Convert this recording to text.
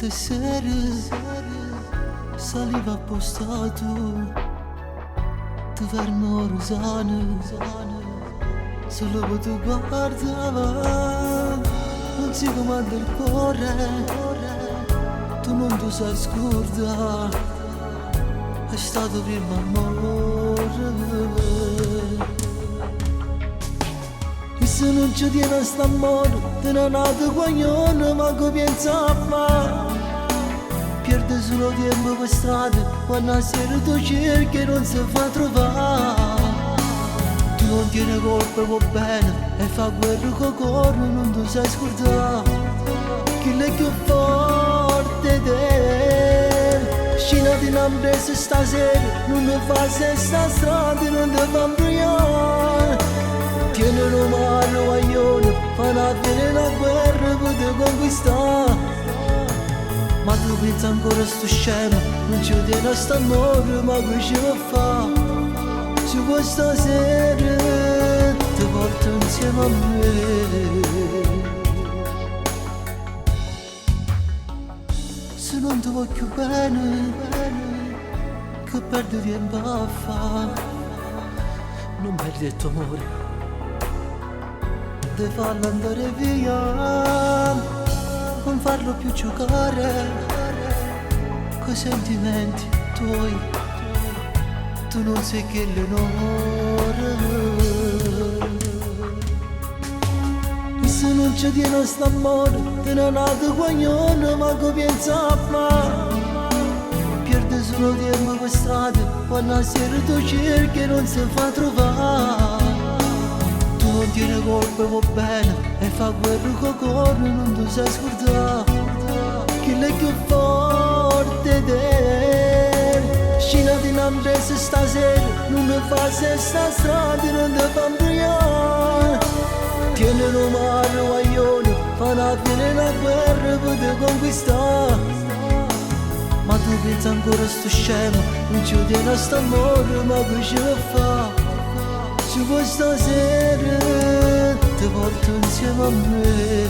queste sere saliva appostato ti fermo Rosane solo che tu guardava non si comanda il cuore tu non ti sai scordare è stato prima amore e se non ci tiene sta amore te ne nato coglione ma che pensa a fare pierde solo tempo per strada quando a sera tu cerchi e non si fa trovare tu non tieni colpa va bene e fa guerra con cuore non ti sai scordare chi è più forte di te scina di un'ambresa stasera non ti fa se sta strada non ti fa imbrigliare tieni un mare guaglione fa una guerra per te conquistare ma tu pensi ancora a sto scemo non ci tieni a sta amore ma che ci va a fare su questa sera ti porto insieme a me se non ti voglio bene che perdi tempo a fare non perdi il tuo amore devi farlo andare via non farlo più giocare coi sentimenti tuoi tu non sai che l'onore e se non ci tiene sta amore te ne nato guaglione ma che pensa a fare pierde solo tempo per strada quando a sera tu cerchi e non si fa trovare tu non tieni colpa va bene e fa guerra con cuore non ti sai scordare chi è più forte di te scina di un'ambresa stasera non ti fa se sta strada non ti fa imbrigliare tieni un mare guaglione fa una guerra per te conquistare ma tu pensi ancora a sto scemo non ci tieni a sta amore ma che ci va a fare su questa sera ti porto insieme a me